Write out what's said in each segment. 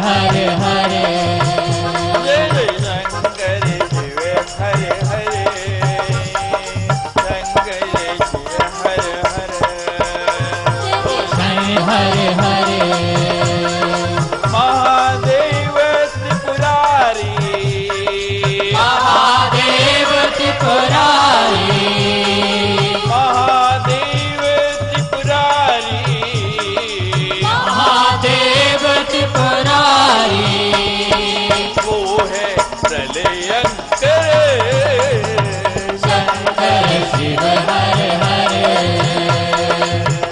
हरे हरे। जय जय शंकर शिव हरे हरे, शंकर शिव हरे हरे। हरे हरे हरे। महादेव त्रिपुरारी, महादेव त्रिपुरारी, महादेव त्रिपुरारी, महादेव त्रिपुरारी। वो है प्रलयंकर शंकर शिव हरे हरे,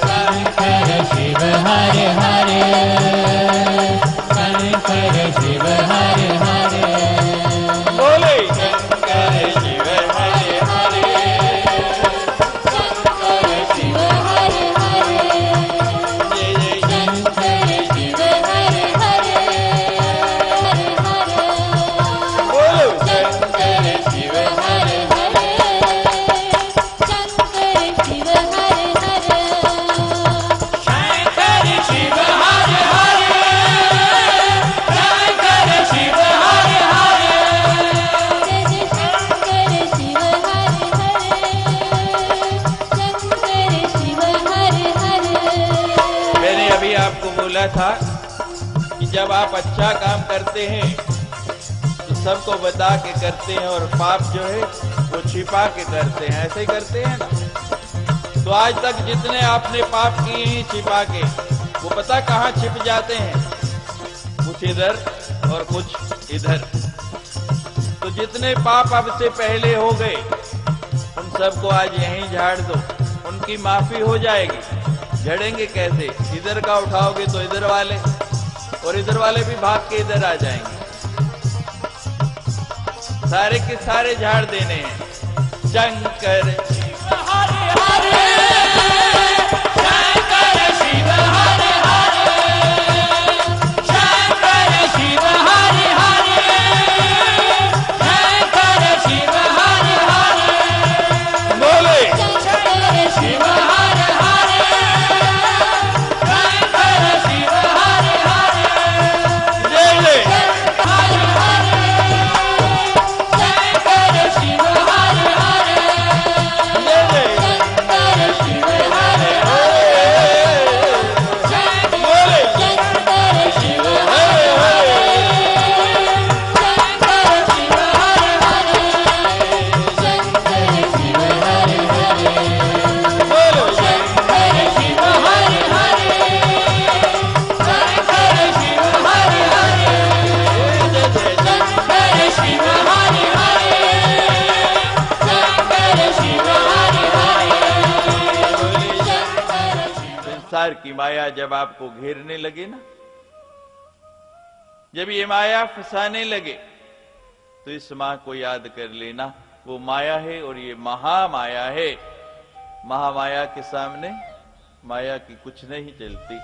शंकर शिव हरे हरे, शंकर शिव हरे हरे। बोले शंकर शिव हरे हरे, शंकर शिव हरे हरे, जय जय शंकर शिव हरे हरे, हरे हरे। बोलो शंकर शिव हरे हरे, शंकर शिव हरे हरे, शंकर शिव हरे हरे, शंकर शिव हरे हरे। जय जय शंकर शिव हरे हरे, शंकर शिव हरे हरे। मैंने अभी आपको बोला था कि जब आप अच्छा काम करते हैं तो सबको बता के करते हैं, और पाप जो है वो छिपा के करते हैं, ऐसे ही करते हैं ना। तो आज तक जितने आपने पाप किए हैं छिपा के, वो पता कहाँ छिप जाते हैं? कुछ इधर और कुछ इधर। तो जितने पाप अब से पहले हो गए उन सबको आज यहीं झाड़ दो, उनकी माफी हो जाएगी। झड़ेंगे कैसे? इधर का उठाओगे तो इधर वाले, और इधर वाले भी भाग के इधर आ जाएंगे। सारे के सारे झाड़ देने हैं। शंकर हरे हरे, शंकर शिव हरे हरे, शंकर शिव हरे हरे, शंकर शिव हरे हरे। बोले शंकर शिव हरे हरे, शंकर शिव हरे हरे। जय जय हरे हरे, शंकर शिव हरे हरे, जय जय शंकर शिव हरे हरे। बोले शंकर शिव हरे हरे, शंकर शिव हरे हरे, शंकर शिव हरे हरे। बोलो शंकर शिव हरे हरे, शंकर शिव हरे हरे, शंकर शिव हरे हरे, शंकर शिव हरे हरे। संसार की माया जब आपको घेरने लगे ना, जब ये माया फंसाने लगे, तो इस माँ को याद कर लेना। वो माया है और ये महामाया है। महामाया के सामने माया की कुछ नहीं चलती।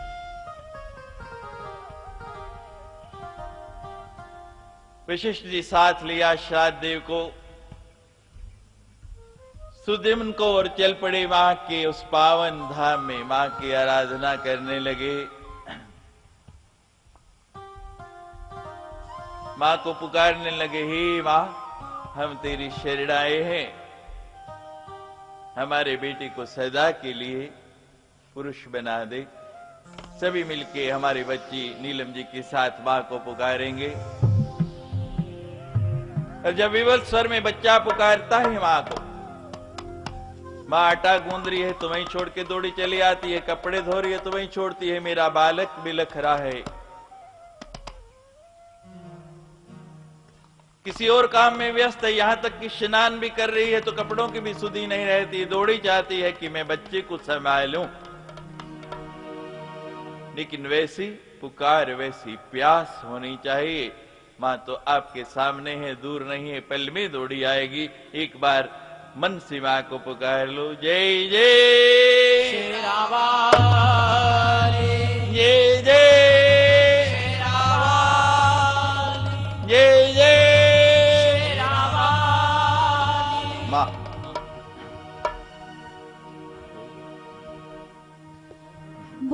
वशिष्ठ जी साथ लिया श्राद्ध देव को, सुदिमन को, और चल पड़े मां के उस पावन धाम में। मां की आराधना करने लगे, मां को पुकारने लगे, हे मां, हम तेरी शरण आए हैं, हमारे बेटे को सदा के लिए पुरुष बना दे। सभी मिलके हमारे बच्ची नीलम जी के साथ मां को पुकारेंगे। और जब विवल स्वर में बच्चा पुकारता है मां को, मां आटा गूंद रही है तो वहीं छोड़ के दौड़ी चली आती है, कपड़े धो रही है तो वहीं छोड़ती है, मेरा बालक बिलख रहा है। किसी और काम में व्यस्त है, यहां तक कि स्नान भी कर रही है तो कपड़ों की भी सुधि नहीं रहती, दौड़ी चाहती है कि मैं बच्चे को संभालूं। लेकिन वैसी पुकार, वैसी प्यास होनी चाहिए। मां तो आपके सामने है, दूर नहीं है, पल में दौड़ी आएगी। एक बार मन से मां को पुकार लो। जय जय शेरावाली, जय जय शेरावाली, जय जय शेरावाली। मां।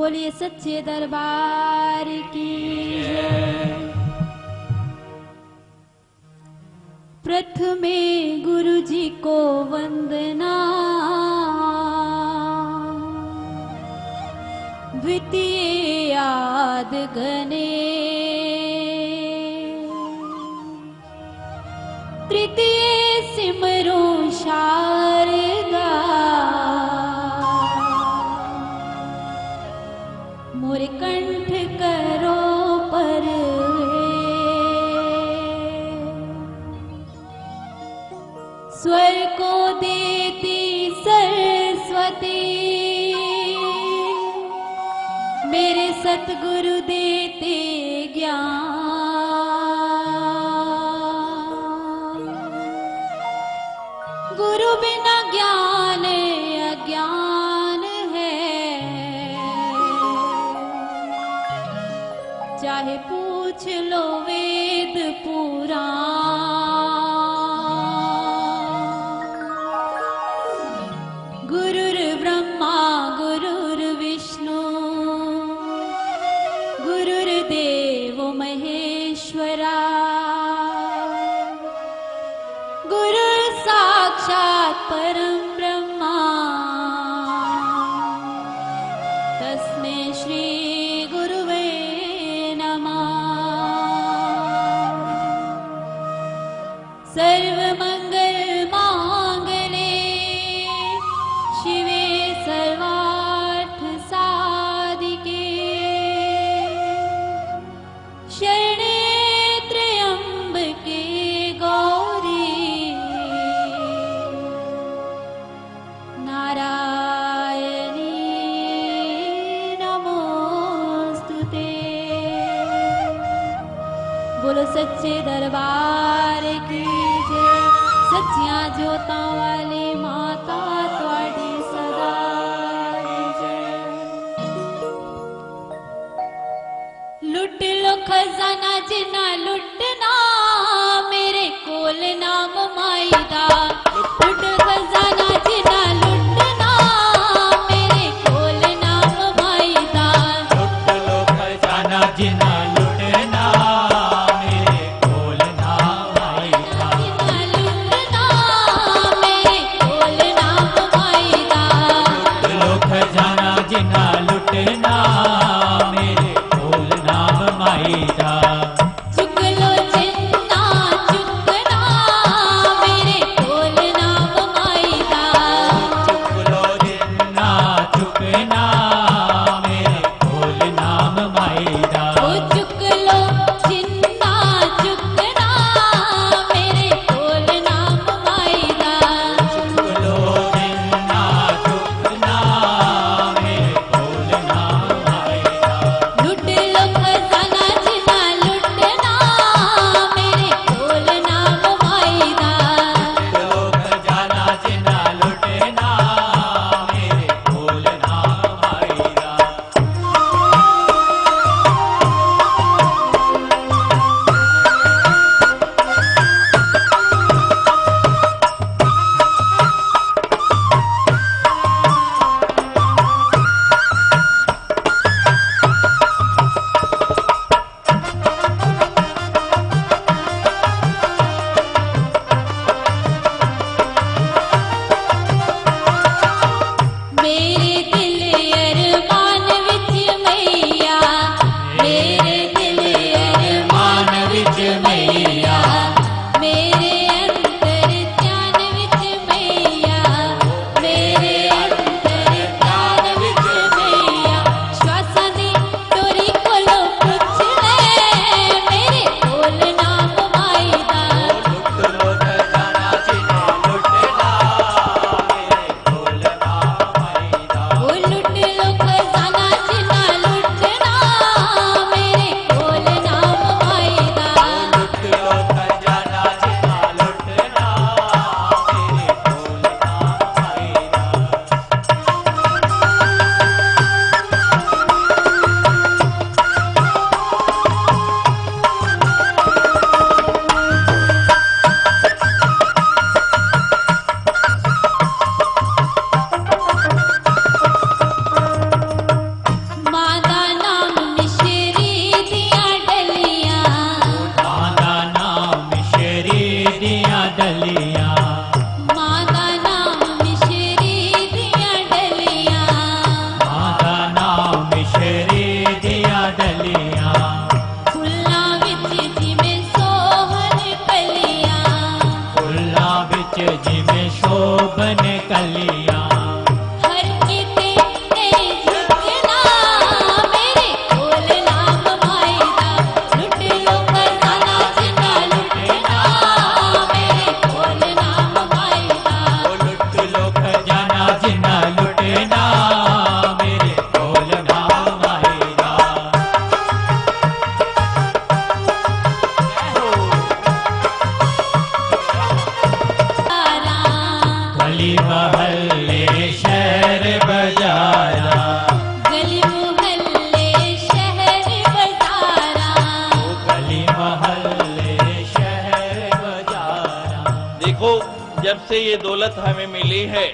बोलिए सच्चे दरबार की जय। प्रथमे गुरु जी को वंदना, द्वितीय आद गणे, तृतीय सिमरो शारदा, मोरे कंठ करो पर स्वर को देती सरस्वती, मेरे सतगुरु देते ज्ञान, गुरु बिना ज्ञान अज्ञान है, चाहे पूछ लो वेद पुराण। गुरुर्ब्रह्मा गुरुर्विष्णु गुरुर्देवो महेश्वरा, गुरुर् साक्षात् परं ब्रह्मा, तस्मै श्री गुरुवे नमः। सर्वमंगल मांगले शिवे सर्वार्थ साधिके, शरणे त्र्यंबके गौरी, नारायणी नमोस्तुते। बोलो सच्चे दरबार की जय। सच्चियां जोतां वाली माता तुहाडी सदा जय। लुट लो खजाना जिन्ना लुटना, मेरे कोल नाम माई दा। लुट खजाना जिन्ना लुटना, मेरे कोल नाम माई दा। लुट लो खजाना जिन्ना लुटना, मेरे कोल नाम दियां डलियां, माँ दा नाम मिश्री दियां डलियां, मां दा नाम मिश्री दियां डलियां, फुल्लां विच जिवें सोहन कलियां, फुल्लां विच जिवें शोभन कलियां, हर किते नहीं झुकना मेरे कोल नाम माई दा, लुट लो खजाना जिन्ना लुटना मेरे कोल नाम माई दा। ओ लुट लो खजाना जिन्ना लुटना, मेरे कोल नाम आएगा। गली महल्ले शहर बजारा, गली मोहल्ले शहर बाजारा, गली महल्ले शहर बजारा। देखो, जब से ये दौलत हमें मिली है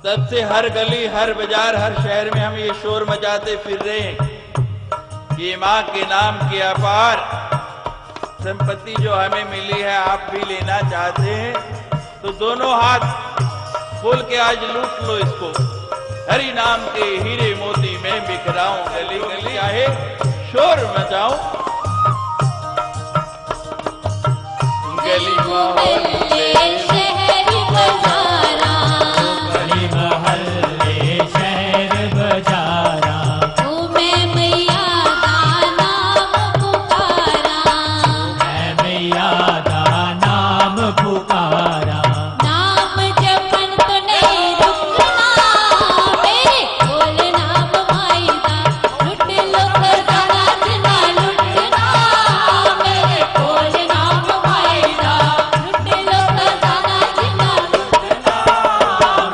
तब से हर गली, हर बाजार, हर शहर में हम ये शोर मचाते फिर रहे हैं कि माँ के नाम की अपार संपत्ति जो हमें मिली है, आप भी लेना चाहते हैं तो दोनों हाथ खोल के आज लूट लो इसको। हरि नाम के हीरे मोती मैं बिखराऊं, गली गली आए शोर मचाऊं, गली मोहल्ले शहर बाजारा, गली महल्ले शहर बजारा, ओ मैं मैया दा नाम पुकारा, मैं मैया दा नाम पुकारा, नाम जपन तो नहीं रुकना मेरे कोल नाम माई दा, लुट लो खजाना जिन्ना लुटना मेरे कोल नाम माई दा, लुट लो खजाना जिन्ना लुटना।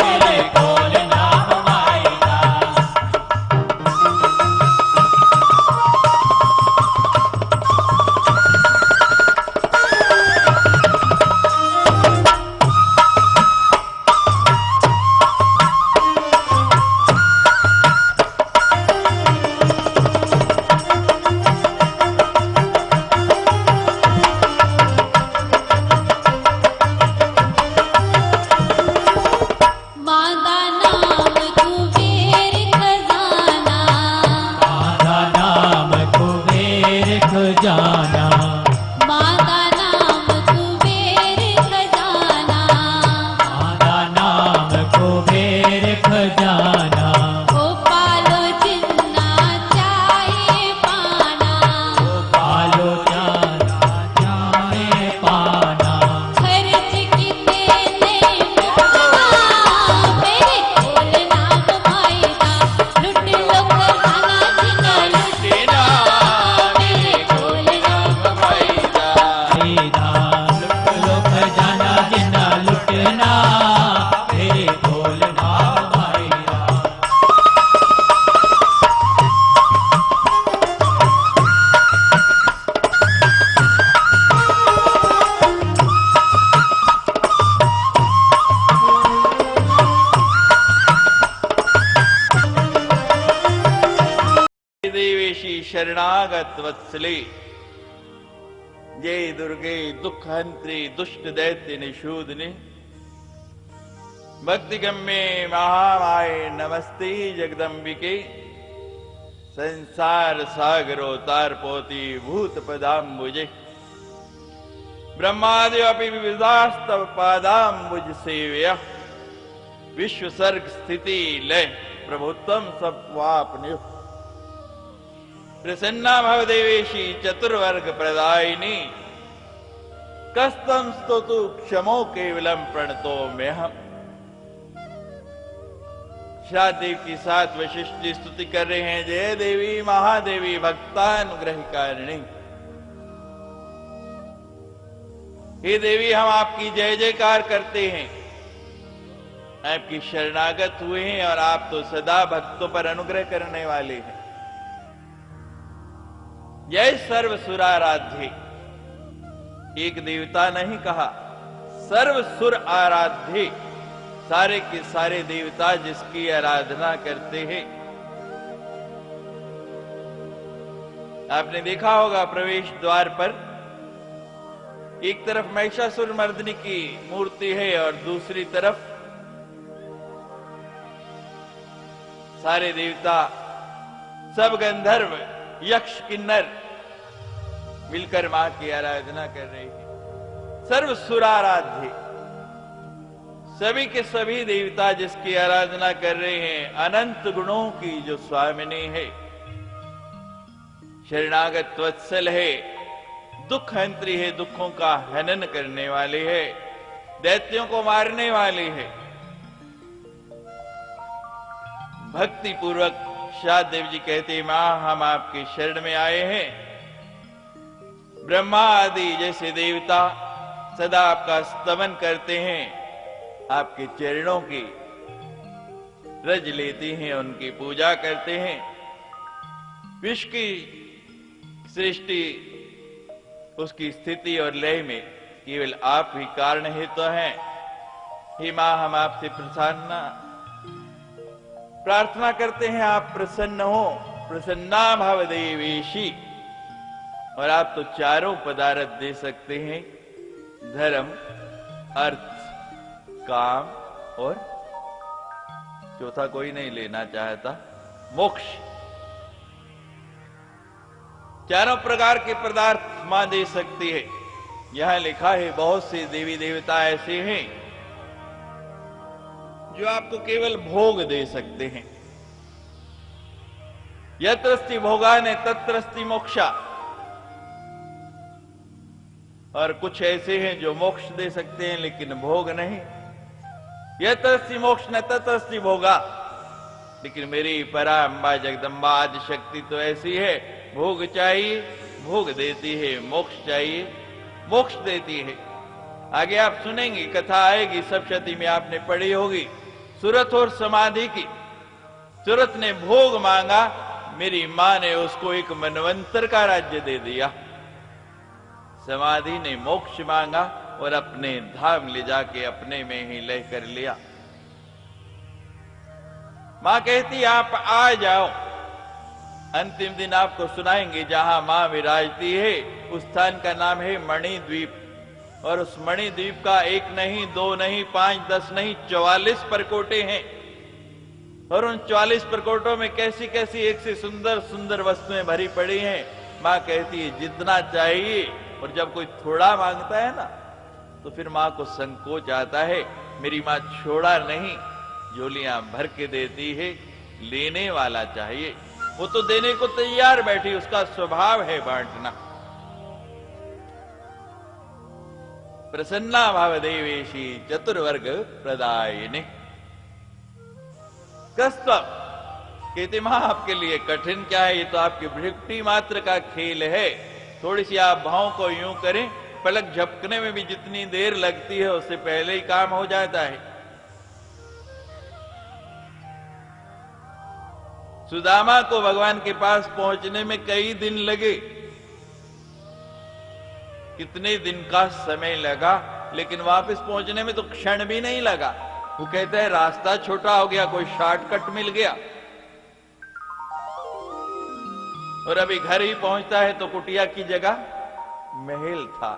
मेरे कोल नाम आएगा। माँ दा नाम कुबेर खजाना, माता नाम कुबेर खजाना, माँ दा नाम कुबेर खजाना, माता नाम कुबेर खजाना, ओ पालो जिन्ना चाहे पाना, पालो जाना जाए पाना, खर्च किते नहीं मुकना मेरे कोल नाम माई दा, लुट लो खजाना जिन्ना लुटना मेरे कोल नाम माई दा। आएगा। लुट लो खजाना जिन्ना लुटना, मेरे कोल नाम आएगा। देवेशी शरणागत वत्सले, जय दुर्गे दुख हंत्री दुष्ट दैत्य निषूदने, भक्ति गम्ये महामाये नमस्ते जगदम्बिके, संसार सागरो तारपोती भूत पदाम्बुजे, ब्रह्मादि अपि विविधास्तव पादाम्बुज सेव्य, विश्व सर्ग स्थिति लय प्रभुत्वम सत्वापने, प्रसन्ना भवदेवेशी चतुर्वर्ग प्रदायिनी, कस्तम स्तोतु क्षमो केवलम प्रणतो में हम। शादेव की साथ वशिष्ठ जी स्तुति कर रहे हैं, जय देवी महादेवी भक्तानुग्रह कारिणी। हे देवी, हम आपकी जय जयकार करते हैं, आपकी शरणागत हुए हैं और आप तो सदा भक्तों पर अनुग्रह करने वाले हैं। जय सर्व सुराराध्य, एक देवता नहीं कहा, सर्व सुर आराध्य, सारे के सारे देवता जिसकी आराधना करते हैं। आपने देखा होगा प्रवेश द्वार पर एक तरफ महिषासुर मर्दिनी की मूर्ति है और दूसरी तरफ सारे देवता, सब गंधर्व, यक्ष, किन्नर मिलकर मां की आराधना कर रहे हैं। सर्व सुराराध्य, सभी के सभी देवता जिसकी आराधना कर रहे हैं, अनंत गुणों की जो स्वामिनी है, शरणागत वत्सल है, दुख हंत्री है, दुखों का हनन करने वाली है, दैत्यों को मारने वाली है। भक्ति पूर्वक शाहदेव जी कहते, मां हम आपके शरण में आए हैं। ब्रह्मा आदि जैसे देवता सदा आपका स्तवन करते हैं, आपके चरणों की रज लेते हैं, उनकी पूजा करते हैं। विश्व की सृष्टि, उसकी स्थिति और लय में केवल आप ही कारण ही तो हैं। हे मां हम आपसे प्रार्थना करते हैं, आप प्रसन्न हो। प्रसन्ना भव देवेशी। और आप तो चारों पदार्थ दे सकते हैं, धर्म, अर्थ, काम और चौथा कोई नहीं लेना चाहता, मोक्ष। चारों प्रकार के पदार्थ मां दे सकती है। यहां लिखा है बहुत से देवी देवता ऐसे हैं जो आपको केवल भोग दे सकते हैं। यत्रस्ति भोगाने तत्रस्ति मोक्षा। और कुछ ऐसे हैं जो मोक्ष दे सकते हैं लेकिन भोग नहीं। यत्रस्ति मोक्ष न तत्रस्ति भोगा। लेकिन मेरी परा अम्बा जगदम्बा आदि शक्ति तो ऐसी है, भोग चाहिए भोग देती है, मोक्ष चाहिए मोक्ष देती है। आगे आप सुनेंगे, कथा आएगी, सप्तशती में आपने पढ़ी होगी, सूरत और समाधि की। सूरत ने भोग मांगा, मेरी मां ने उसको एक मनवंतर का राज्य दे दिया। समाधि ने मोक्ष मांगा और अपने धाम ले जाके अपने में ही लय कर लिया। मां कहती आप आ जाओ। अंतिम दिन आपको सुनाएंगे जहां मां विराजती है, उस स्थान का नाम है मणिद्वीप। और उस मणिद्वीप का एक नहीं, दो नहीं, 5, 10 नहीं, 44 परकोटे हैं। और उन 44 परकोटों में कैसी कैसी एक से सुंदर सुंदर वस्तुएं भरी पड़ी हैं। मां कहती है जितना चाहिए। और जब कोई थोड़ा मांगता है ना, तो फिर मां को संकोच आता है। मेरी मां छोड़ा नहीं, झोलियां भर के देती है। लेने वाला चाहिए, वो तो देने को तैयार बैठी, उसका स्वभाव है बांटना। प्रसन्ना भाव देवेशी चतुर्वर्ग प्रदायिनी। कस्तव कहते मां आपके लिए कठिन क्या है, ये तो आपकी भृकुटी मात्र का खेल है। थोड़ी सी आप भावों को यूं करें, पलक झपकने में भी जितनी देर लगती है उससे पहले ही काम हो जाता है। सुदामा को भगवान के पास पहुंचने में कई दिन लगे, कितने दिन का समय लगा, लेकिन वापस पहुंचने में तो क्षण भी नहीं लगा। वो कहते हैं रास्ता छोटा हो गया, कोई शॉर्टकट मिल गया। और अभी घर ही पहुंचता है तो कुटिया की जगह महल था।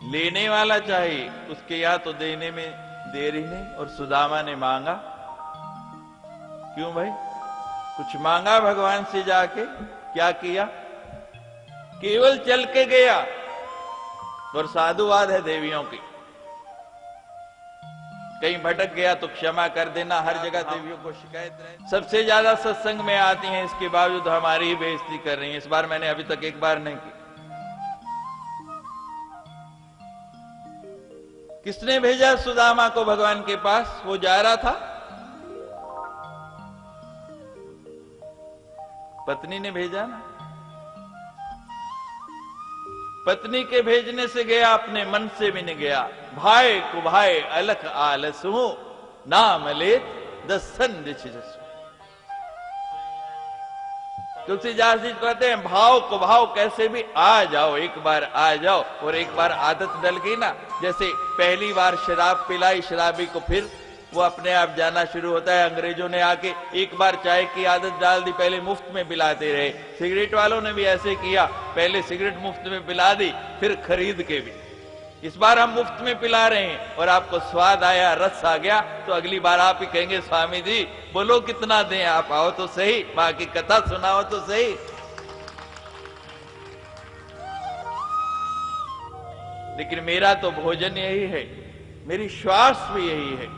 लेने वाला चाहिए, उसके यहां तो देने में देरी नहीं। और सुदामा ने मांगा, क्यों भाई, कुछ मांगा भगवान से जाके, क्या किया, केवल चल के गया। और साधुवाद है देवियों की, कहीं भटक गया तो क्षमा कर देना, हर जगह देवियों को शिकायत रहे। सबसे ज्यादा सत्संग में आती हैं, इसके बावजूद हमारी ही बेइज्जती कर रही हैं। इस बार मैंने अभी तक एक बार नहीं की। किसने भेजा सुदामा को भगवान के पास? वो जा रहा था, पत्नी ने भेजा ना। पत्नी के भेजने से गया, अपने मन से भी नहीं गया। भाई कुभाई अलख आलसु नाम लेत दसन दिछिजसु। तुलसीदास जी कहते हैं भाव कुभाव कैसे भी आ जाओ, एक बार आ जाओ। और एक बार आदत डल गई ना, जैसे पहली बार शराब पिलाई शराबी को, फिर वो अपने आप जाना शुरू होता है। अंग्रेजों ने आके एक बार चाय की आदत डाल दी, पहले मुफ्त में पिलाते रहे। सिगरेट वालों ने भी ऐसे किया, पहले सिगरेट मुफ्त में पिला दी, फिर खरीद के भी। इस बार हम मुफ्त में पिला रहे हैं और आपको स्वाद आया, रस आ गया, तो अगली बार आप ही कहेंगे स्वामी जी बोलो कितना दें, आप आओ तो सही, मां की कथा सुनाओ तो सही। लेकिन मेरा तो भोजन यही है, मेरी श्वास भी यही है।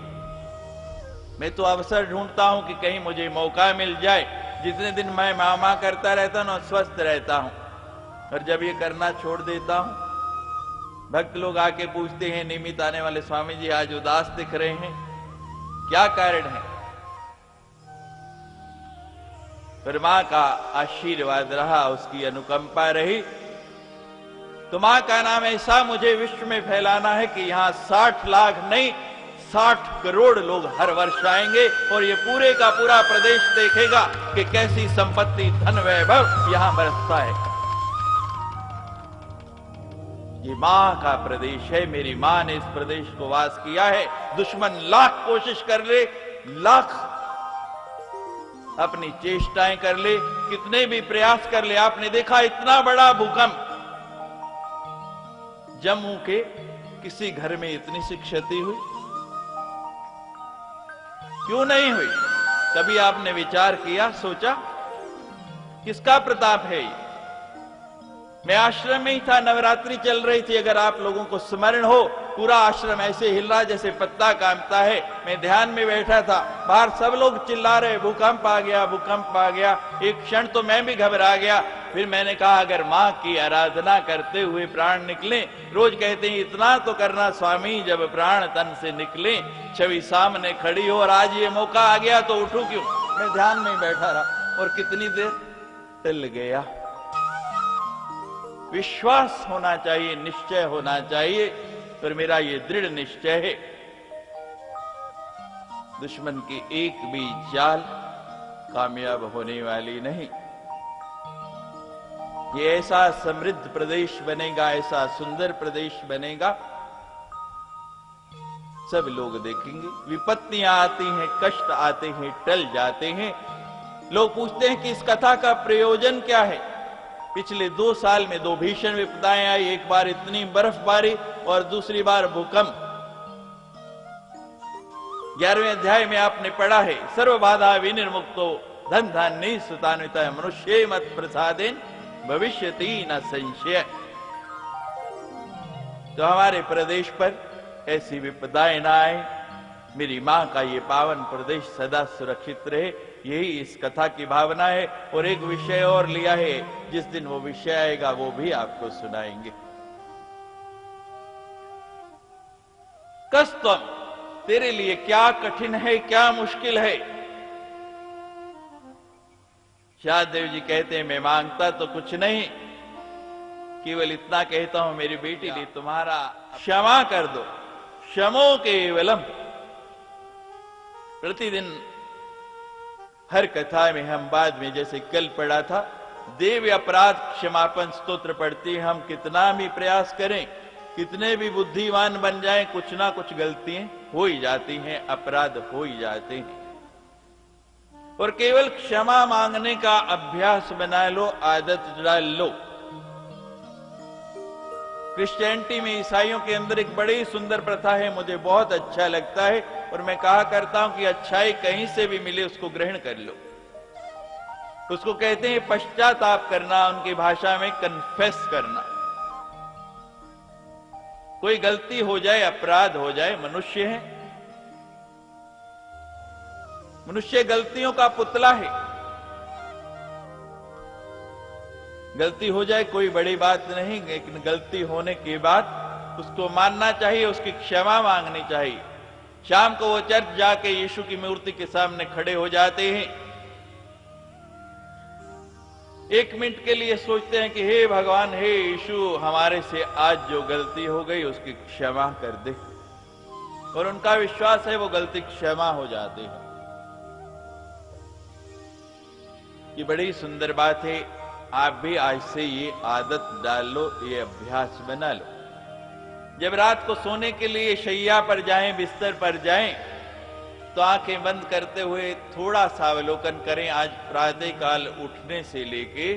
मैं तो अवसर ढूंढता हूं कि कहीं मुझे मौका मिल जाए। जितने दिन मैं मामा करता रहता हूं स्वस्थ रहता हूं, और जब ये करना छोड़ देता हूं, भक्त लोग आके पूछते हैं, नियमित आने वाले स्वामी जी आज उदास दिख रहे हैं, क्या कारण है? पर मां का आशीर्वाद रहा, उसकी अनुकंपा रही। तो मां का नाम ऐसा मुझे विश्व में फैलाना है कि यहां 60 लाख नहीं 60 करोड़ लोग हर वर्ष आएंगे और ये पूरे का पूरा प्रदेश देखेगा कि कैसी संपत्ति, धन, वैभव यहां बरसता है। ये मां का प्रदेश है, मेरी मां ने इस प्रदेश को वास किया है। दुश्मन लाख कोशिश कर ले, लाख अपनी चेष्टाएं कर ले, कितने भी प्रयास कर ले। आपने देखा इतना बड़ा भूकंप, जम्मू के किसी घर में इतनी सी क्षति हुई क्यों नहीं हुई? कभी आपने विचार किया, सोचा किसका प्रताप है ये? मैं आश्रम में ही था, नवरात्रि चल रही थी। अगर आप लोगों को स्मरण हो, पूरा आश्रम ऐसे हिल रहा जैसे पत्ता कांपता है। मैं ध्यान में बैठा था, बाहर सब लोग चिल्ला रहे भूकंप आ गया, भूकंप आ गया। एक क्षण तो मैं भी घबरा गया। फिर मैंने कहा अगर मां की आराधना करते हुए प्राण निकले, रोज कहते हैं इतना तो करना स्वामी जब प्राण तन से निकले, छवि सामने खड़ी हो और आज ये मौका आ गया तो उठूं क्यों? मैं ध्यान में बैठा रहा और कितनी देर टल गया। विश्वास होना चाहिए, निश्चय होना चाहिए, पर मेरा ये दृढ़ निश्चय है दुश्मन की एक भी चाल कामयाब होने वाली नहीं। ये ऐसा समृद्ध प्रदेश बनेगा, ऐसा सुंदर प्रदेश बनेगा, सब लोग देखेंगे। विपत्तियां आती हैं, कष्ट आते हैं, टल जाते हैं। लोग पूछते हैं कि इस कथा का प्रयोजन क्या है? पिछले 2 साल में 2 भीषण विपदाएं आई, एक बार इतनी बर्फबारी और दूसरी बार भूकंप। 11वें अध्याय में आपने पढ़ा है, सर्व बाधा विनिर्मुक्तो धन धान्य सुतान्वित मनुष्य मत प्रसादेन भविष्यति न संशय। तो हमारे प्रदेश पर ऐसी विपदाएं ना आए, मेरी मां का ये पावन प्रदेश सदा सुरक्षित रहे, यही इस कथा की भावना है। और एक विषय और लिया है, जिस दिन वो विषय आएगा वो भी आपको सुनाएंगे। कस्तम, तेरे लिए क्या कठिन है, क्या मुश्किल है? शाहदेव जी कहते हैं मैं मांगता तो कुछ नहीं, केवल इतना कहता हूं मेरी बेटी लिए तुम्हारा क्षमा कर दो। क्षमो केवलम। प्रतिदिन हर कथा में हम बाद में, जैसे कल पढ़ा था, देव अपराध क्षमापन स्तोत्र पढ़ते हैं। हम कितना भी प्रयास करें, कितने भी बुद्धिमान बन जाएं, कुछ ना कुछ गलतियां हो ही जाती हैं, अपराध हो ही जाते हैं। और केवल क्षमा मांगने का अभ्यास बना लो, आदत डाल लो। क्रिश्चियनिटी में, ईसाइयों के अंदर एक बड़ी सुंदर प्रथा है, मुझे बहुत अच्छा लगता है और मैं कहा करता हूं कि अच्छाई कहीं से भी मिले उसको ग्रहण कर लो। उसको कहते हैं पश्चाताप करना, उनकी भाषा में कन्फेस करना। कोई गलती हो जाए, अपराध हो जाए, मनुष्य है, मनुष्य गलतियों का पुतला है। गलती हो जाए कोई बड़ी बात नहीं, लेकिन गलती होने के बाद उसको मानना चाहिए, उसकी क्षमा मांगनी चाहिए। शाम को वो चर्च जाके यीशु की मूर्ति के सामने खड़े हो जाते हैं, 1 मिनट के लिए सोचते हैं कि हे भगवान, हे यीशु, हमारे से आज जो गलती हो गई उसकी क्षमा कर दे। और उनका विश्वास है वो गलती क्षमा हो जाती है। ये बड़ी सुंदर बात है। आप भी आज से ये आदत डाल लो, ये अभ्यास बना लो। जब रात को सोने के लिए शैया पर जाएं, बिस्तर पर जाएं, तो आंखें बंद करते हुए थोड़ा सा अवलोकन करें। आज प्रातः काल उठने से लेके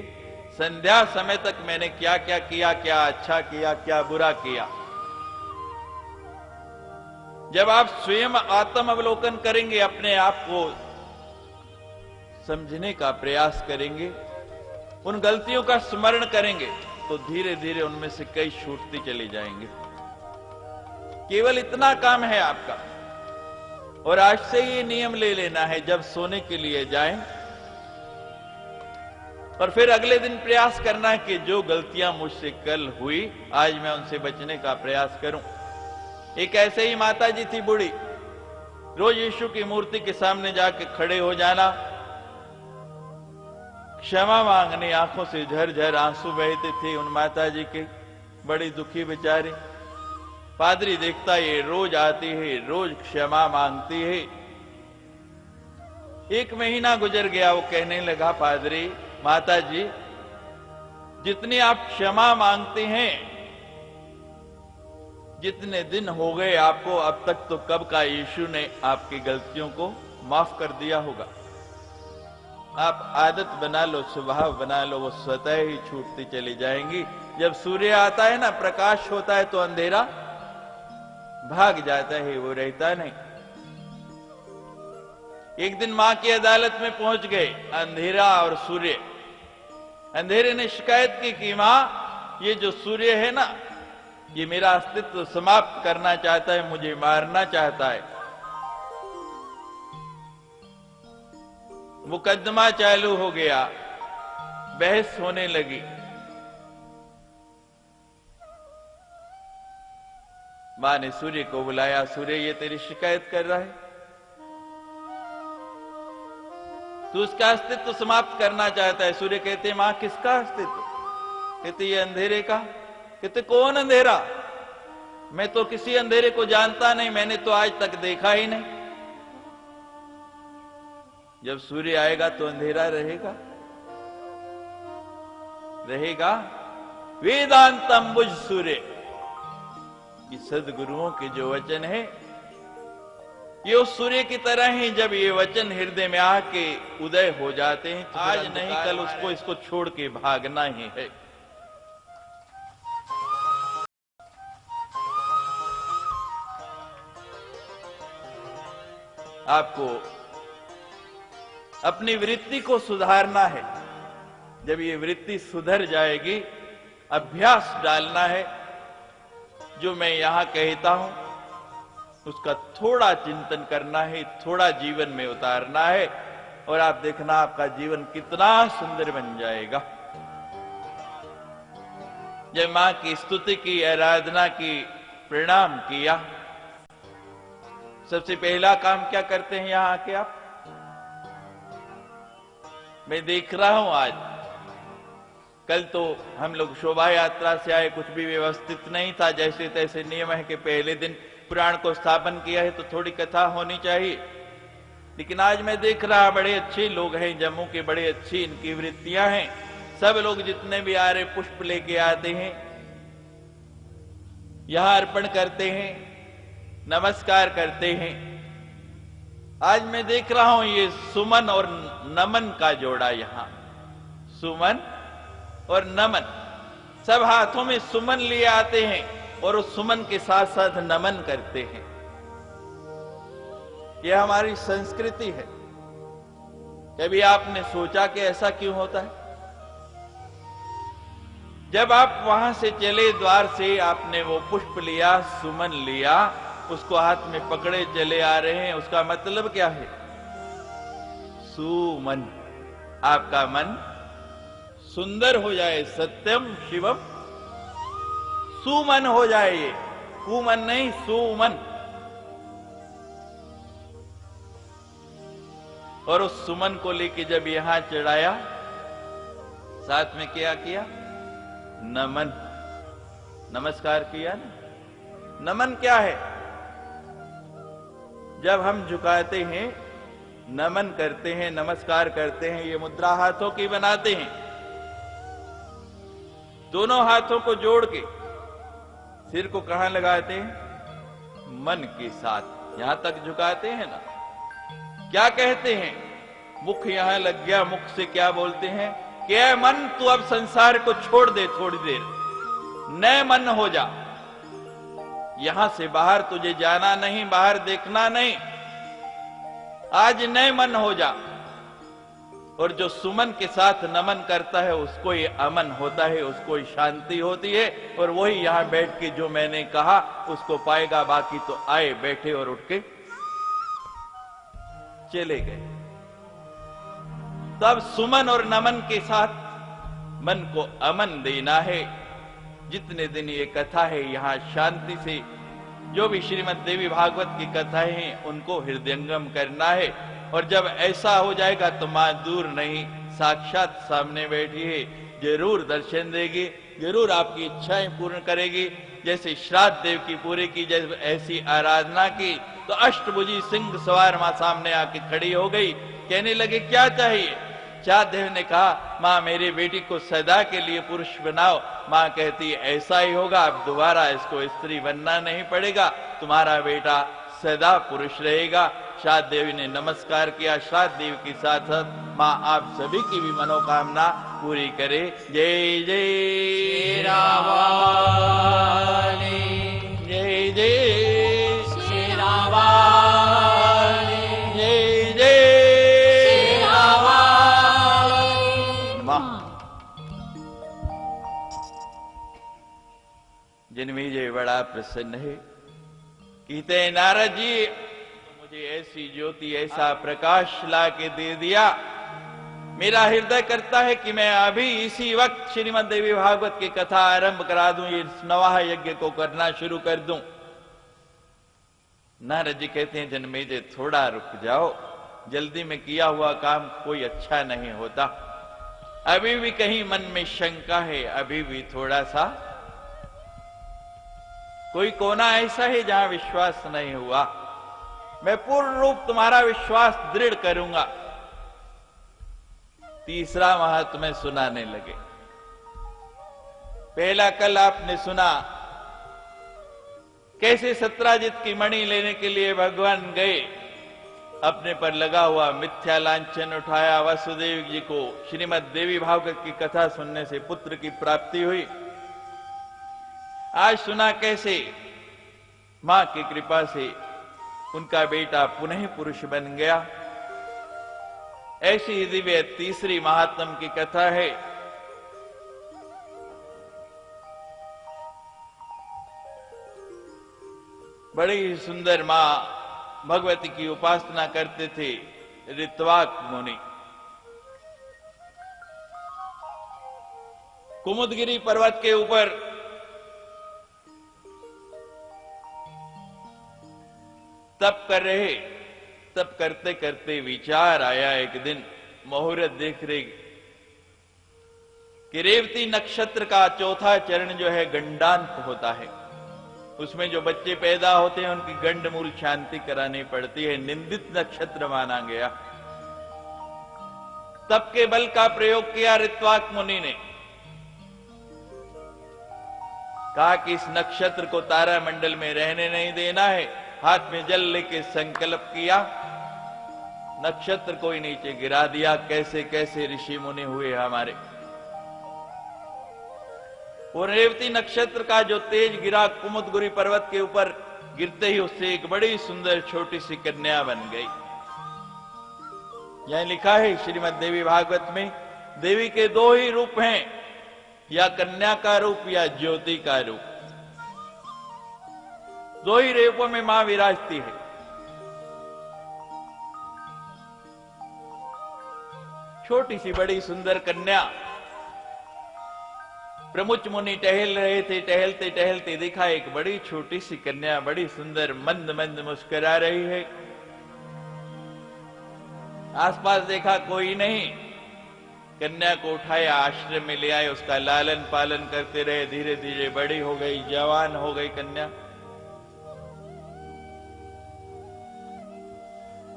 संध्या समय तक मैंने क्या क्या किया, क्या अच्छा किया, क्या बुरा किया। जब आप स्वयं आत्म अवलोकन करेंगे, अपने आप को समझने का प्रयास करेंगे, उन गलतियों का स्मरण करेंगे, तो धीरे धीरे उनमें से कई छूटती चली जाएंगे। केवल इतना काम है आपका। और आज से ये नियम ले लेना है, जब सोने के लिए जाएं और फिर अगले दिन प्रयास करना है कि जो गलतियां मुझसे कल हुई, आज मैं उनसे बचने का प्रयास करूं। एक ऐसे ही माता जी थी बूढ़ी, रोज यीशु की मूर्ति के सामने जाके खड़े हो जाना, क्षमा मांगने, आंखों से झरझर आंसू बहते थे उन माता जी के, बड़ी दुखी बेचारी। पादरी देखता है रोज आती है, रोज क्षमा मांगती है। एक महीना गुजर गया, वो कहने लगा, पादरी माता जी, जितनी आप क्षमा मांगते हैं, जितने दिन हो गए आपको, अब तक तो कब का यीशु ने आपकी गलतियों को माफ कर दिया होगा। आप आदत बना लो, स्वभाव बना लो, वो स्वतः ही छूटती चली जाएंगी। जब सूर्य आता है ना, प्रकाश होता है, तो अंधेरा भाग जाता है, वो रहता नहीं। एक दिन मां की अदालत में पहुंच गए अंधेरा और सूर्य। अंधेरे ने शिकायत की कि मां, ये जो सूर्य है ना, ये मेरा अस्तित्व समाप्त करना चाहता है, मुझे मारना चाहता है। मुकदमा चालू हो गया, बहस होने लगी। मां ने सूर्य को बुलाया, सूर्य ये तेरी शिकायत कर रहा है, तू उसका अस्तित्व समाप्त करना चाहता है। सूर्य कहते, मां किसका अस्तित्व? कहते, ये अंधेरे का। कहते, कौन अंधेरा? मैं तो किसी अंधेरे को जानता नहीं, मैंने तो आज तक देखा ही नहीं। जब सूर्य आएगा तो अंधेरा रहेगा? रहेगा। वेदांतम बुझ सूर्य, ये सदगुरुओं के जो वचन है, ये उस सूर्य की तरह ही जब ये वचन हृदय में आके उदय हो जाते हैं, तो आज नहीं कल उसको इसको छोड़ के भागना ही है। आपको अपनी वृत्ति को सुधारना है। जब ये वृत्ति सुधर जाएगी, अभ्यास डालना है। जो मैं यहां कहता हूं उसका थोड़ा चिंतन करना है, थोड़ा जीवन में उतारना है, और आप देखना आपका जीवन कितना सुंदर बन जाएगा। जब मां की स्तुति की, आराधना की, प्रणाम किया, सबसे पहला काम क्या करते हैं यहां आके आप? मैं देख रहा हूं आज, कल तो हम लोग शोभा यात्रा से आए, कुछ भी व्यवस्थित नहीं था, जैसे तैसे नियम है कि पहले दिन पुराण को स्थापन किया है तो थोड़ी कथा होनी चाहिए। लेकिन आज मैं देख रहा, बड़े अच्छे लोग हैं जम्मू के, बड़े अच्छी इनकी वृत्तियां हैं। सब लोग जितने भी आ रहे पुष्प लेके आते हैं, यहां अर्पण करते हैं, नमस्कार करते हैं। आज मैं देख रहा हूं ये सुमन और नमन का जोड़ा, यहां सुमन और नमन, सब हाथों में सुमन लिए आते हैं और उस सुमन के साथ साथ नमन करते हैं। यह हमारी संस्कृति है। कभी आपने सोचा कि ऐसा क्यों होता है? जब आप वहां से चले द्वार से, आपने वो पुष्प लिया, सुमन लिया, उसको हाथ में पकड़े चले आ रहे हैं, उसका मतलब क्या है? सुमन। आपका मन सुंदर हो जाए, सत्यम शिवम सुमन हो जाए। ये कुमन नहीं, सुमन। और उस सुमन को लेके जब यहां चढ़ाया, साथ में क्या किया? नमन, नमस्कार किया ना। नमन क्या है? जब हम झुकाते हैं, नमन करते हैं, नमस्कार करते हैं, ये मुद्रा हाथों की बनाते हैं। दोनों हाथों को जोड़ के सिर को कहां लगाते हैं? मन के साथ, यहां तक झुकाते हैं ना। क्या कहते हैं? मुख यहां लग गया, मुख से क्या बोलते हैं कि ऐ मन तू अब संसार को छोड़ दे थोड़ी देर, नए मन हो जा, यहां से बाहर तुझे जाना नहीं, बाहर देखना नहीं, आज नए मन हो जा। और जो सुमन के साथ नमन करता है उसको ही अमन होता है, उसको ही शांति होती है, और वही यहां बैठ के जो मैंने कहा उसको पाएगा। बाकी तो आए बैठे और उठ के चले गए। तब सुमन और नमन के साथ मन को अमन देना है। जितने दिन ये कथा है यहां शांति से जो भी श्रीमद् देवी भागवत की कथाएं हैं उनको हृदयंगम करना है। और जब ऐसा हो जाएगा तो मां दूर नहीं, साक्षात सामने बैठी है, जरूर दर्शन देगी, जरूर आपकी इच्छाएं पूर्ण करेगी। जैसे श्राद्ध देव की पूरी की, जैसे ऐसी आराधना की तो अष्टभुजी सिंह सवार मां सामने आके खड़ी हो गई। कहने लगे क्या चाहिए? श्राद्ध देव ने कहा मां मेरी बेटी को सदा के लिए पुरुष बनाओ। मां कहती ऐसा ही होगा, अब दोबारा इसको स्त्री बनना नहीं पड़ेगा, तुम्हारा बेटा सदा पुरुष रहेगा। श्राद्ध देवी ने नमस्कार किया। श्राद्ध देव के साथ साथ मां आप सभी की भी मनोकामना पूरी करे। जय जय रावाली, जय जय शेरावाली, जय जय मां। जन्मेजय बड़ा प्रसन्न है। कहते नारद जी मुझे ऐसी ज्योति ऐसा प्रकाश ला के दे दिया, मेरा हृदय करता है कि मैं अभी इसी वक्त श्रीमद् देवी भागवत की कथा आरंभ करा दूं, ये नवाह यज्ञ को करना शुरू कर दूं। नारद जी कहते हैं जन्मेजय थोड़ा रुक जाओ, जल्दी में किया हुआ काम कोई अच्छा नहीं होता, अभी भी कहीं मन में शंका है, अभी भी थोड़ा सा कोई कोना ऐसा है जहां विश्वास नहीं हुआ। मैं पूर्ण रूप तुम्हारा विश्वास दृढ़ करूंगा। तीसरा महात्म्य सुनाने लगे। पहला कल आपने सुना कैसे सत्राजित की मणि लेने के लिए भगवान गए, अपने पर लगा हुआ मिथ्या लांछन उठाया। वसुदेव जी को श्रीमद् देवी भागवत की कथा सुनने से पुत्र की प्राप्ति हुई। आज सुना कैसे मां की कृपा से उनका बेटा पुनः पुरुष बन गया। ऐसी ही दिव्य तीसरी महात्म की कथा है। बड़ी ही सुंदर मां भगवती की उपासना करते थे ऋत्वाक मुनि। कुमुदगिरी पर्वत के ऊपर तप कर रहे, तप करते करते विचार आया एक दिन, मुहूर्त देख रहे कि रेवती नक्षत्र का चौथा चरण जो है गंडांत होता है, उसमें जो बच्चे पैदा होते हैं उनकी गंड मूल शांति करानी पड़ती है, निंदित नक्षत्र माना गया। तप के बल का प्रयोग किया ऋत्वाक मुनि ने, कहा कि इस नक्षत्र को तारा मंडल में रहने नहीं देना है। हाथ में जल लेके संकल्प किया, नक्षत्र को ही नीचे गिरा दिया। कैसे कैसे ऋषि मुनि हुए हमारे। और रेवती नक्षत्र का जो तेज गिरा कुमुदगिरी पर्वत के ऊपर, गिरते ही उससे एक बड़ी सुंदर छोटी सी कन्या बन गई। यह लिखा है श्रीमद् देवी भागवत में, देवी के दो ही रूप हैं, या कन्या का रूप या ज्योति का रूप। दो ही रूपों में मां विराजती है। छोटी सी बड़ी सुंदर कन्या। प्रमुच मुनि टहल रहे थे, टहलते टहलते देखा एक बड़ी छोटी सी कन्या बड़ी सुंदर मंद मंद मुस्कुरा रही है। आसपास देखा कोई नहीं, कन्या को उठाया, आश्रम में ले आए, उसका लालन पालन करते रहे। धीरे धीरे बड़ी हो गई, जवान हो गई कन्या।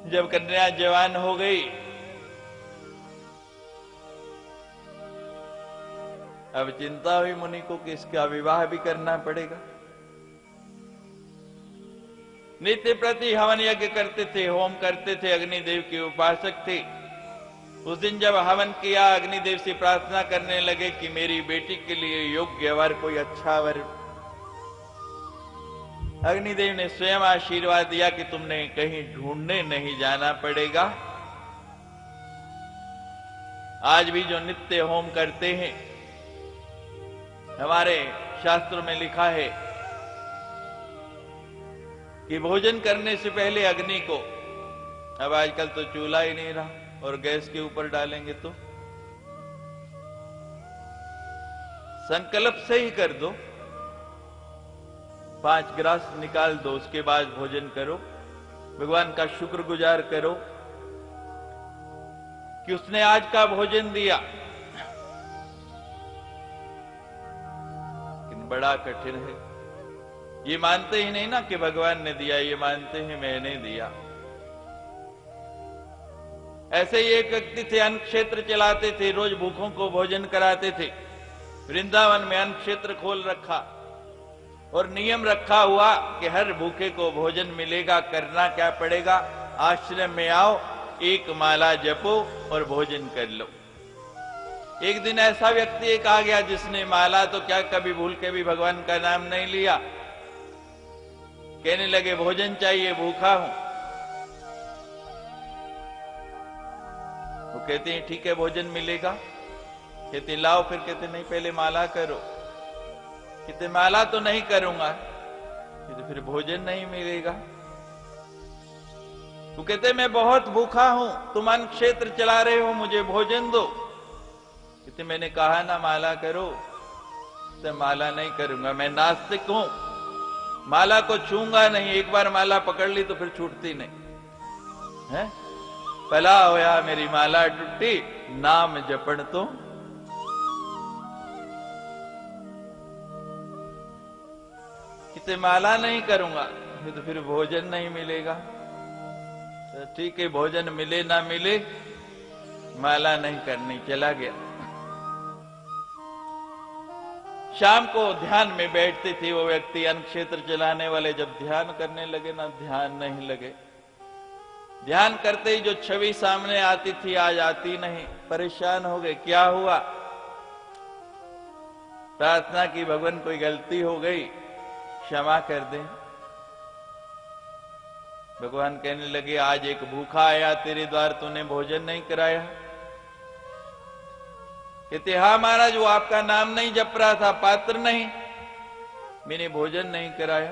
जब कन्या जवान हो गई, अब चिंता हुई मुनि को कि इसका विवाह भी करना पड़ेगा। नित्य प्रति हवन यज्ञ करते थे, होम करते थे, अग्निदेव के उपासक थे। उस दिन जब हवन किया, अग्निदेव से प्रार्थना करने लगे कि मेरी बेटी के लिए योग्य वर, कोई अच्छा वर। अग्निदेव ने स्वयं आशीर्वाद दिया कि तुमने कहीं ढूंढने नहीं जाना पड़ेगा। आज भी जो नित्य होम करते हैं, हमारे शास्त्रों में लिखा है कि भोजन करने से पहले अग्नि को, अब आजकल तो चूल्हा ही नहीं रहा और गैस के ऊपर डालेंगे तो संकल्प से ही कर दो, 5 ग्रास निकाल दो, उसके बाद भोजन करो। भगवान का शुक्रगुजार करो कि उसने आज का भोजन दिया। लेकिन बड़ा कठिन है, ये मानते ही नहीं ना कि भगवान ने दिया, ये मानते हैं मैंने दिया। ऐसे ही एक व्यक्ति थे, अन्न क्षेत्र चलाते थे, रोज भूखों को भोजन कराते थे। वृंदावन में अन्न क्षेत्र खोल रखा और नियम रखा हुआ कि हर भूखे को भोजन मिलेगा। करना क्या पड़ेगा, आश्रम में आओ, एक माला जपो और भोजन कर लो। एक दिन ऐसा व्यक्ति एक आ गया जिसने माला तो क्या कभी भूल के भी भगवान का नाम नहीं लिया। कहने लगे भोजन चाहिए, भूखा हूं। वो कहते हैं ठीक है भोजन मिलेगा। कहते लाओ, फिर कहते नहीं पहले माला करो। कहते माला तो नहीं करूंगा। कहते फिर भोजन नहीं मिलेगा। वो कहते मैं बहुत भूखा हूं, तुम अन्न क्षेत्र चला रहे हो, मुझे भोजन दो। कहते मैंने कहा ना माला करो। तो माला नहीं करूंगा, मैं नास्तिक हूं, माला को छूंगा नहीं। एक बार माला पकड़ ली तो फिर छूटती नहीं है। भला होया मेरी माला टूटी, नाम जपण तो। किते माला नहीं करूंगा तो फिर भोजन नहीं मिलेगा। तो ठीक है, भोजन मिले ना मिले, माला नहीं करनी। चला गया। शाम को ध्यान में बैठते थे वो व्यक्ति, अन्न क्षेत्र चलाने वाले। जब ध्यान करने लगे ना, ध्यान नहीं लगे। ध्यान करते ही जो छवि सामने आती थी आज आती नहीं। परेशान हो गए, क्या हुआ। प्रार्थना की, भगवान कोई गलती हो गई, क्षमा कर दें। भगवान कहने लगे आज एक भूखा आया तेरे द्वार, तूने भोजन नहीं कराया। कहते हाँ महाराज, वो आपका नाम नहीं जप रहा था, पात्र नहीं, मैंने भोजन नहीं कराया।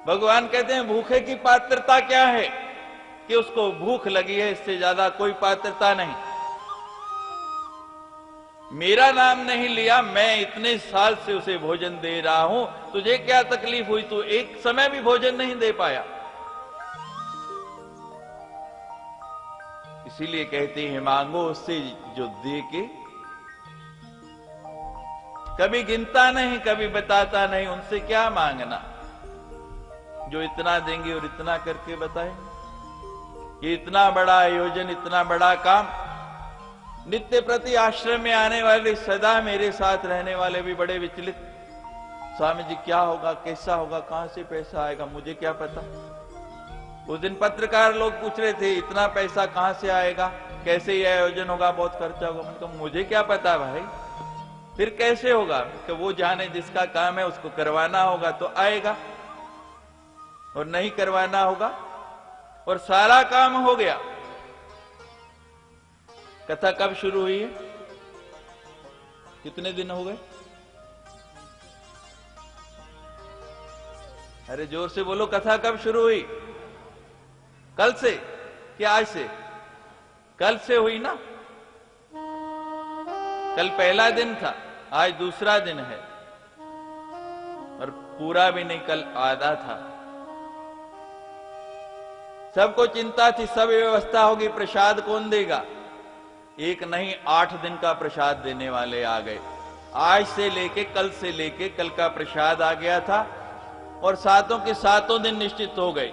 भगवान कहते हैं भूखे की पात्रता क्या है, कि उसको भूख लगी है, इससे ज्यादा कोई पात्रता नहीं। मेरा नाम नहीं लिया, मैं इतने साल से उसे भोजन दे रहा हूं, तुझे क्या तकलीफ हुई, तू एक समय भी भोजन नहीं दे पाया। इसीलिए कहते हैं मांगो उससे जो दे के, कभी गिनता नहीं, कभी बताता नहीं, उनसे क्या मांगना जो इतना देंगे और इतना करके बताएंगे। ये इतना बड़ा आयोजन, इतना बड़ा काम। नित्य प्रति आश्रम में आने वाले, सदा मेरे साथ रहने वाले भी बड़े विचलित, स्वामी जी क्या होगा, कैसा होगा, कहां से पैसा आएगा, मुझे क्या पता। उस दिन पत्रकार लोग पूछ रहे थे इतना पैसा कहां से आएगा, कैसे ये आयोजन होगा, बहुत खर्चा होगा। मैंने कहा मुझे क्या पता भाई, फिर कैसे होगा। कि वो जाने, जिसका काम है उसको करवाना होगा तो आएगा, और नहीं करवाना होगा। और सारा काम हो गया। कथा कब शुरू हुई है, कितने दिन हो गए, अरे जोर से बोलो, कथा कब शुरू हुई। कल से कि आज से, कल से हुई ना। कल पहला दिन था, आज दूसरा दिन है, और पूरा भी नहीं, कल आधा था। सबको चिंता थी, सब व्यवस्था होगी, प्रसाद कौन देगा। एक नहीं 8 दिन का प्रसाद देने वाले आ गए। आज से लेके, कल से लेके कल का प्रसाद आ गया था, और सातों के सातों दिन निश्चित हो गए।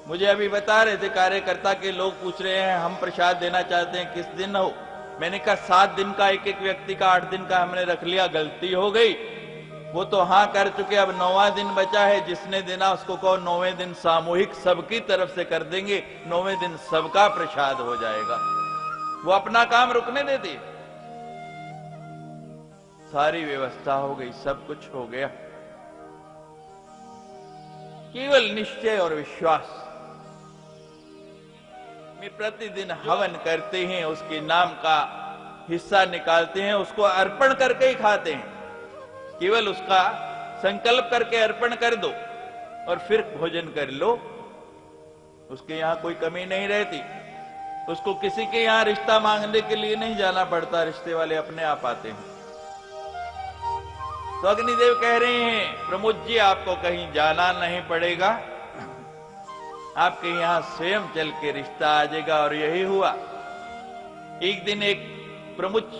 मुझे अभी बता रहे थे कार्यकर्ता के लोग, पूछ रहे हैं हम प्रसाद देना चाहते हैं, किस दिन हो। मैंने कहा 7 दिन का एक एक व्यक्ति का 8 दिन का हमने रख लिया, गलती हो गई। वो तो हाँ कर चुके, अब 9वां दिन बचा है। जिसने देना उसको कहो 9वें दिन सामूहिक सबकी तरफ से कर देंगे, 9वें दिन सबका प्रसाद हो जाएगा। वो अपना काम रुकने देती। सारी व्यवस्था हो गई, सब कुछ हो गया, केवल निश्चय और विश्वास में प्रतिदिन हवन करते हैं, उसके नाम का हिस्सा निकालते हैं, उसको अर्पण करके ही खाते हैं। केवल उसका संकल्प करके अर्पण कर दो और फिर भोजन कर लो। उसके यहां कोई कमी नहीं रहती। उसको किसी के यहां रिश्ता मांगने के लिए नहीं जाना पड़ता, रिश्ते वाले अपने आप आते हैं। तो अग्निदेव कह रहे हैं प्रमोद जी आपको कहीं जाना नहीं पड़ेगा, आपके यहां स्वयं चल के रिश्ता आ जाएगा। और यही हुआ। एक दिन एक प्रमुख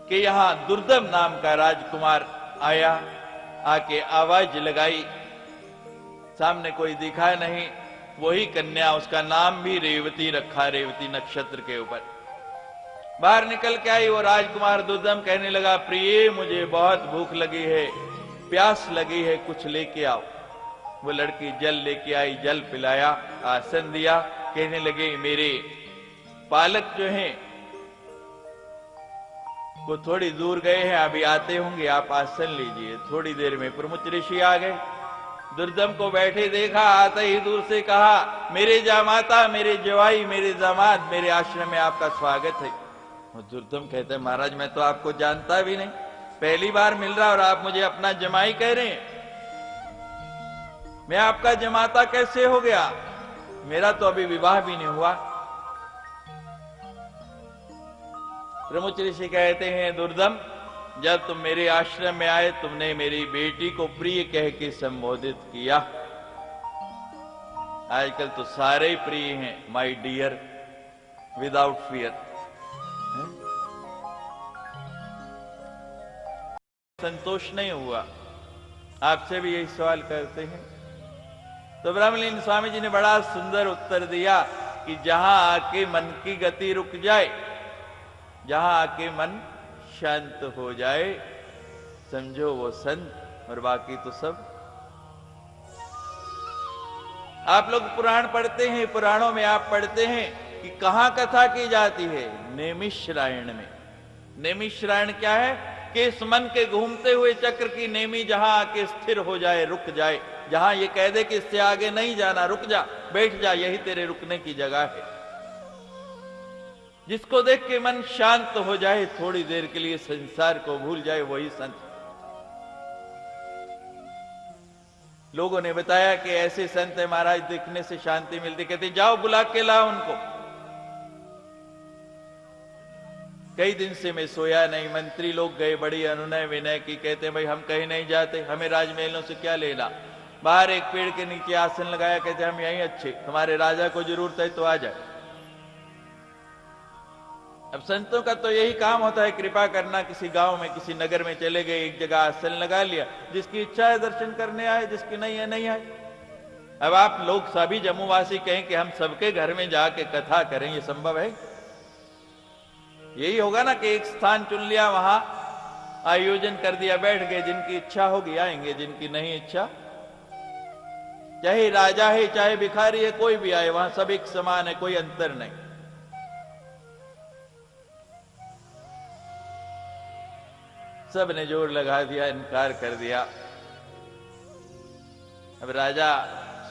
के यहां दुर्दम नाम का राजकुमार आया, आके आवाज लगाई, सामने कोई दिखा नहीं, वही कन्या, उसका नाम भी रेवती रखा, रेवती नक्षत्र के ऊपर। बाहर निकल के आई वो राजकुमार दुर्दम, कहने लगा प्रिय मुझे बहुत भूख लगी है, प्यास लगी है, कुछ लेके आओ। वो लड़की जल लेके आई, जल पिलाया, आसन दिया, कहने लगे मेरे पालक जो हैं वो थोड़ी दूर गए हैं, अभी आते होंगे, आप आसन लीजिए। थोड़ी देर में प्रमुख ऋषि आ गए, दुर्दम को बैठे देखा, आते ही दूर से कहा मेरे जामाता, मेरे जवाई, मेरे दामाद, मेरे आश्रम में आपका स्वागत है। दुर्दम कहते हैं महाराज मैं तो आपको जानता भी नहीं, पहली बार मिल रहा और आप मुझे अपना जमाई कह रहे हैं, मैं आपका जमाता कैसे हो गया, मेरा तो अभी विवाह भी नहीं हुआ। प्रमुख ऋषि कहते हैं दुर्दम जब तुम मेरे आश्रम में आए तुमने मेरी बेटी को प्रिय कह के संबोधित किया। आजकल तो सारे ही प्रिय हैं, माय डियर, विदाउट फियर। संतोष नहीं हुआ, आपसे भी यही सवाल करते हैं। तो ब्रह्मलीन स्वामी जी ने बड़ा सुंदर उत्तर दिया कि जहां आके मन की गति रुक जाए, जहां आके मन शांत हो जाए, समझो वो संत, और बाकी तो सब। आप लोग पुराण पढ़ते हैं, पुराणों में आप पढ़ते हैं कि कहां कथा की जाती है, नैमिषारण्य में। नैमिषारण्य क्या है कि इस मन के घूमते हुए चक्र की नेमी जहां आके स्थिर हो जाए, रुक जाए, जहां ये कह दे कि इससे आगे नहीं जाना, रुक जा, बैठ जा, यही तेरे रुकने की जगह है। जिसको देख के मन शांत हो जाए, थोड़ी देर के लिए संसार को भूल जाए, वही संत। लोगों ने बताया कि ऐसे संत है महाराज, देखने से शांति मिलती, कहते जाओ बुला के लाओ उनको। कई दिन से मैं सोया नहीं, मंत्री लोग गए, बड़ी अनुनय विनय की, कहते भाई हम कहीं नहीं जाते, हमें राजमहलों से क्या लेना। बाहर एक पेड़ के नीचे आसन लगाया, कहते हम यहीं अच्छे, तुम्हारे राजा को जरूरत है तो आ जाए। अब संतों का तो यही काम होता है, कृपा करना। किसी गांव में, किसी नगर में चले गए, एक जगह आसन लगा लिया, जिसकी इच्छा है दर्शन करने आए, जिसकी नहीं है नहीं आए। अब आप लोग सभी जम्मूवासी कहें कि हम सबके घर में जाके कथा करें, ये संभव है? यही होगा ना कि एक स्थान चुन लिया, वहां आयोजन कर दिया, बैठ गए, जिनकी इच्छा होगी आएंगे, जिनकी नहीं इच्छा, चाहे राजा है चाहे भिखारी है, कोई भी आए, वहां सब एक समान है, कोई अंतर नहीं। सब ने जोर लगा दिया, इनकार कर दिया। अब राजा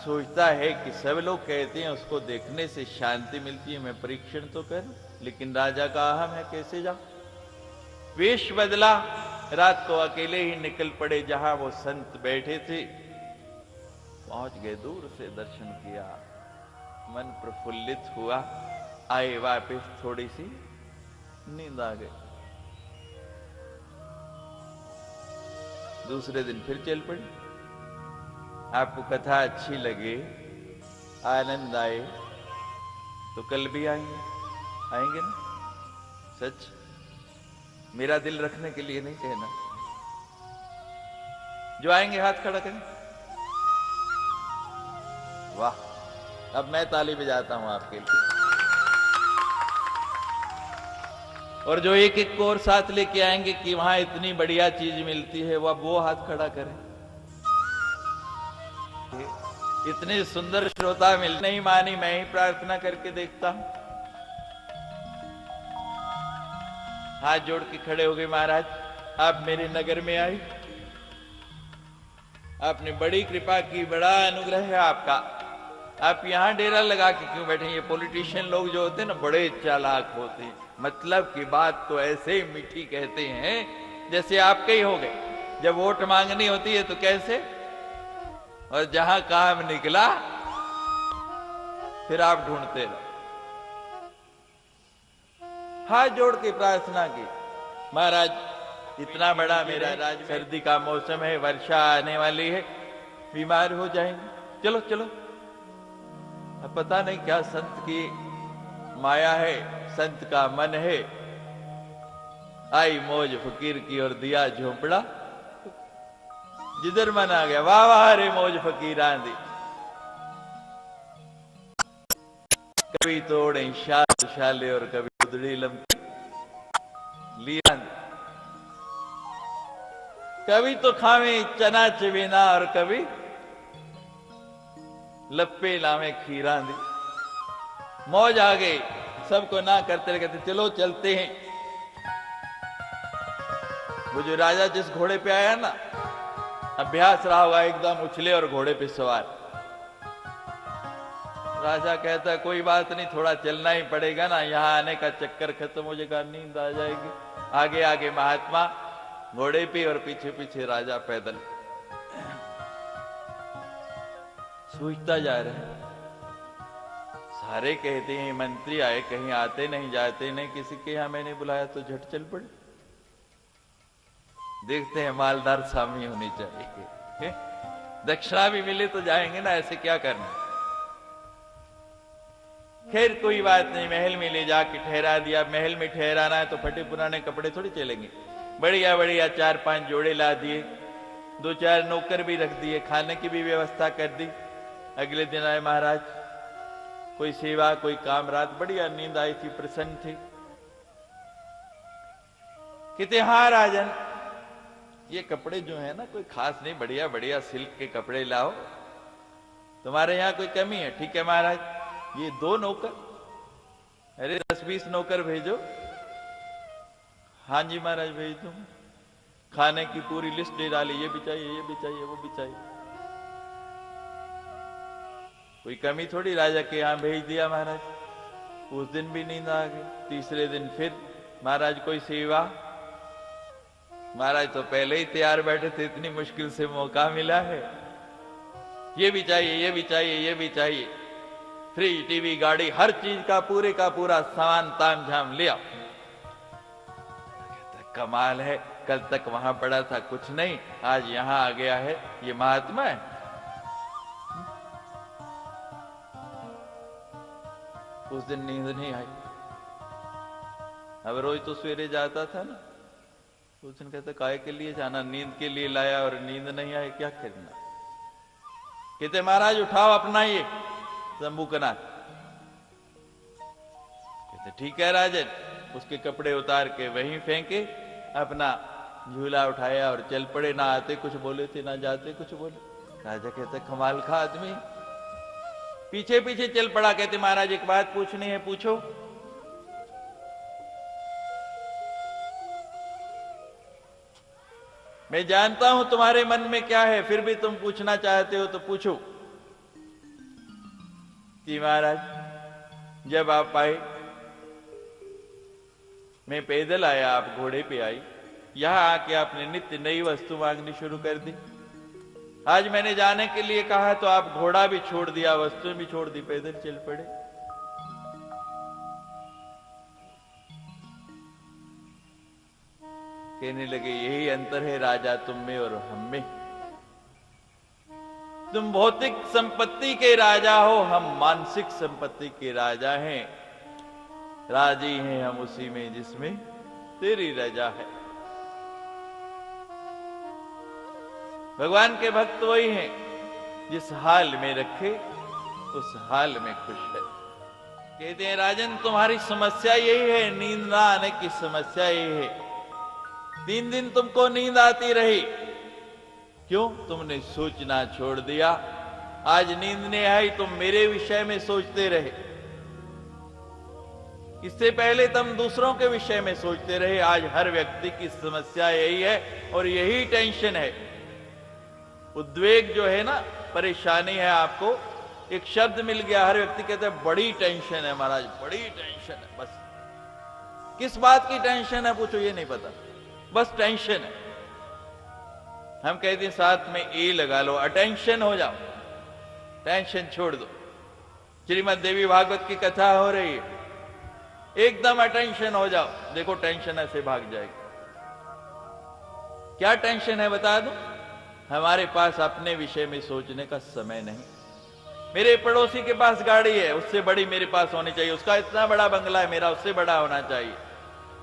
सोचता है कि सब लोग कहते हैं उसको देखने से शांति मिलती है, मैं परीक्षण तो करूं, लेकिन राजा का अहम है, कैसे जाऊं। वेश बदला, रात को अकेले ही निकल पड़े जहां वो संत बैठे थे, पहुंच गए, दूर से दर्शन किया, मन प्रफुल्लित हुआ, आए वापस, थोड़ी सी नींद आ गई। दूसरे दिन फिर चल पड़े। आपको कथा अच्छी लगे, आनंद आए तो कल भी आएंगे, आएंगे ना? सच, मेरा दिल रखने के लिए नहीं कहना। जो आएंगे हाथ खड़ा करें। वाह, अब मैं ताली बजाता हूं आपके लिए। और जो एक एक को और साथ लेके आएंगे कि वहां इतनी बढ़िया चीज मिलती है, वह वो हाथ खड़ा करें। इतने सुंदर श्रोता मिल नहीं मानी, मैं ही प्रार्थना करके देखता हूं। हाथ जोड़ के खड़े हो गए, महाराज आप मेरे नगर में आई, आपने बड़ी कृपा की, बड़ा अनुग्रह है आपका। आप यहां डेरा लगा के क्यों बैठे? ये पॉलिटिशियन लोग जो होते हैं ना, बड़े चालाक होते हैं, मतलब की बात तो ऐसे मीठी कहते हैं जैसे आपके ही हो गए। जब वोट मांगनी होती है तो कैसे, और जहां काम निकला फिर आप ढूंढते रहो। हाथ जोड़ के प्रार्थना की, महाराज इतना बड़ा मेरा राज, सर्दी का मौसम है, वर्षा आने वाली है, बीमार हो जाएंगे, चलो चलो। अब पता नहीं क्या संत की माया है, संत का मन है, आई मौज फकीर की और दिया झोंपड़ा, जिधर मन आ गया वाह वाह रे मौज फकीर आंधी। कभी तोड़े शाल शाले और कभी उदड़ी लंबी लिया, कभी तो खावे चना चबेना और कभी लप्पे लावे खीरा दी। मौज आ गई, सबको ना करते कहते चलो चलते हैं। वो जो राजा जिस घोड़े पे आया ना, अभ्यास रहा होगा एकदम उछले और घोड़े पे सवार। राजा कहता है कोई बात नहीं, थोड़ा चलना ही पड़ेगा ना, यहां आने का चक्कर खत्म हो जाएगा, नींद आ जाएगी। आगे आगे महात्मा घोड़े पे और पीछे पीछे राजा पैदल सोचता जा रहे हैं। सारे कहते हैं मंत्री आए, कहीं आते नहीं जाते नहीं, किसी के यहां मैंने बुलाया तो झट चल पड़े। देखते हैं मालदार स्वामी होनी चाहिए, दक्षिणा भी मिले तो जाएंगे ना, ऐसे क्या करना। खैर कोई बात नहीं, महल में ले जाके ठहरा दिया। महल में ठहराना है तो फटे पुराने कपड़े थोड़ी चलेंगे, बढ़िया बढ़िया 4-5 जोड़े ला दिए, 2-4 नौकर भी रख दिए, खाने की भी व्यवस्था कर दी। अगले दिन आए महाराज, कोई सेवा कोई काम, रात बढ़िया नींद आई थी, प्रसन्न थे। कहते हाँ राजन, ये कपड़े जो है ना कोई खास नहीं, बढ़िया बढ़िया सिल्क के कपड़े लाओ, तुम्हारे यहां कोई कमी है? ठीक है महाराज, ये 2 नौकर, अरे 10-20 नौकर भेजो। हाँ जी महाराज भेज दूं। खाने की पूरी लिस्ट दे डाली, ये भी चाहिए, ये भी चाहिए, वो भी चाहिए, कोई कमी थोड़ी। राजा के यहां भेज दिया महाराज। उस दिन भी नींद आ गई। तीसरे दिन फिर महाराज कोई सेवा, महाराज तो पहले ही तैयार बैठे थे, इतनी मुश्किल से मौका मिला है, ये भी चाहिए, ये भी चाहिए, ये भी चाहिए, फ्रिज टीवी गाड़ी हर चीज का पूरे का पूरा सामान ताम झाम लिया। कमाल है, कल तक वहां पड़ा था कुछ नहीं, आज यहां आ गया है, ये महात्मा है। उस दिन नींद नहीं आई। अब रोज तो सवेरे जाता था ना, उस दिन कहते काय के लिए जाना, नींद के लिए लाया और नींद नहीं आई, क्या करना। कहते महाराज उठाओ अपना ये शंभूकनाथ। कहते ठीक है राजन। उसके कपड़े उतार के वहीं फेंके, अपना झूला उठाया और चल पड़े। ना आते कुछ बोले थे, ना जाते कुछ बोले। राजा कहते कमाल का आदमी, पीछे पीछे चल पड़ा। कहते महाराज एक बात पूछनी है, पूछो। मैं जानता हूं तुम्हारे मन में क्या है, फिर भी तुम पूछना चाहते हो तो पूछो। कि महाराज जब आप आए, मैं पैदल आया, आप घोड़े पे आई, यहां आके आपने नित्य नई वस्तु मांगनी शुरू कर दी। आज मैंने जाने के लिए कहा तो आप घोड़ा भी छोड़ दिया, वस्तु भी छोड़ दी, पैदल चल पड़े। कहने लगे यही अंतर है राजा तुम में और हम में। तुम भौतिक संपत्ति के राजा हो, हम मानसिक संपत्ति के राजा हैं। राजी हैं हम उसी में जिसमें तेरी रजा है। भगवान के भक्त वही हैं जिस हाल में रखे उस हाल में खुश है। कहते हैं राजन तुम्हारी समस्या यही है, नींद ना आने की समस्या यही है। 3 दिन तुमको नींद आती रही, क्यों? तुमने सोचना छोड़ दिया। आज नींद नहीं आई, तुम मेरे विषय में सोचते रहे। इससे पहले तुम दूसरों के विषय में सोचते रहे। आज हर व्यक्ति की समस्या यही है और यही टेंशन है। उद्वेग जो है ना, परेशानी है। आपको एक शब्द मिल गया, हर व्यक्ति कहता है बड़ी टेंशन है महाराज, बड़ी टेंशन है। बस किस बात की टेंशन है पूछो, ये नहीं पता, बस टेंशन है। हम कहते हैं साथ में ए लगा लो, अटेंशन हो जाओ, टेंशन छोड़ दो। श्रीमद् देवी भागवत की कथा हो रही है, एकदम अटेंशन हो जाओ, देखो टेंशन ऐसे भाग जाएगी। क्या टेंशन है बता दूं? हमारे पास अपने विषय में सोचने का समय नहीं। मेरे पड़ोसी के पास गाड़ी है, उससे बड़ी मेरे पास होनी चाहिए। उसका इतना बड़ा बंगला है, मेरा उससे बड़ा होना चाहिए।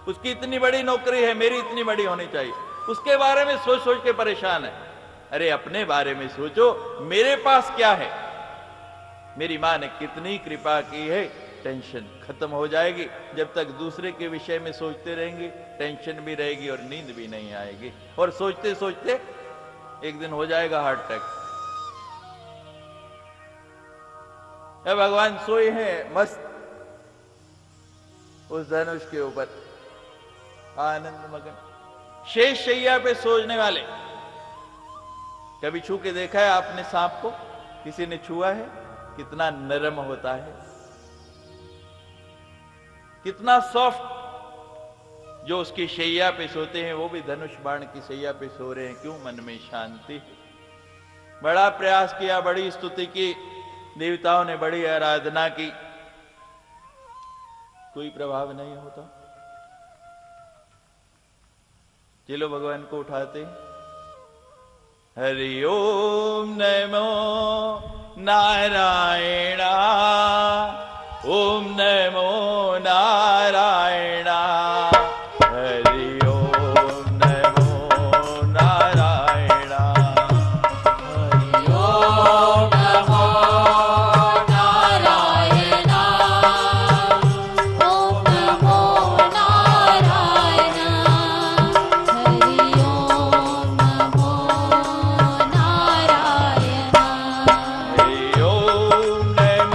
उसकी इतनी बड़ी नौकरी है, मेरी इतनी बड़ी होनी चाहिए। उसके बारे में सोच सोच के परेशान है। अरे अपने बारे में सोचो, मेरे पास क्या है, मेरी मां ने कितनी कृपा की है। टेंशन खत्म हो जाएगी। जब तक दूसरे के विषय में सोचते रहेंगे, टेंशन भी रहेगी और नींद भी नहीं आएगी। और सोचते सोचते एक दिन हो जाएगा हार्ट अटैक। भगवान सोए हैं मस्त उस धनुष के ऊपर, आनंद मगन, शेष शैया पे सोचने वाले। कभी छू के देखा है आपने सांप को? किसी ने छुआ है? कितना नरम होता है, कितना सॉफ्ट। जो उसकी शैया पे सोते हैं वो भी धनुष बाण की शैया पे सो रहे हैं। क्यों? मन में शांति। बड़ा प्रयास किया, बड़ी स्तुति की, देवताओं ने बड़ी आराधना की, कोई प्रभाव नहीं होता। चलो भगवान को उठाते। हरि ओम नमो नारायणा, ओम नमो नारायणा, हरि ओम नमो नारायणा, हरि ओम नमो नारायणा, ओम नमो नारायणा, हरि ओम नमो नारायणा, हरि ओम नमो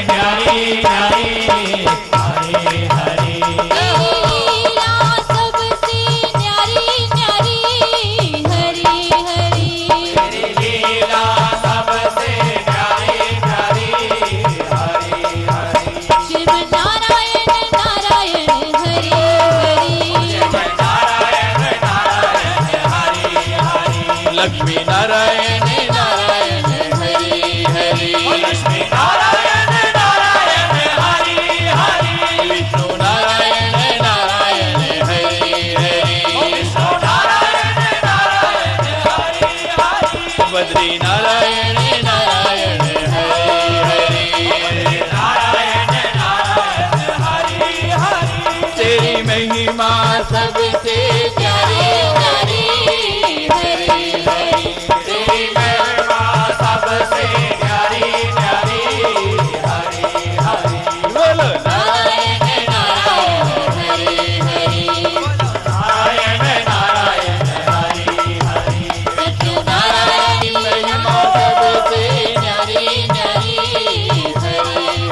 न्यारी न्यारी हरे हरे तेरी लीला सबसे न्यारी न्यारी हरी हरी तेरी लीला सबसे न्यारी न्यारी हरे हरे शिव नारायण नारायण हरि हरि नारायण नारायण हरि हरि लक्ष्मी नारायण नारायण हरि हरि लक्ष्मी नारायण नारायण हरि हरि विष्णु नारायण नारायण हरि हरि विष्णु नारायण नारायण हरि हरि बद्री नारायण नारायण हरि हरि नारायण नारायण हरि हरि तेरी महिमा सबसे प्यारी हरि हरि हरि तेरी महिमा सबसे न्यारी न्यारी हरि हरि बोलो नारायण नारायण हरि हरि नारायण नारायण हरि हरि सत्य नारायण महिमा सबसे न्यारी न्यारी हरि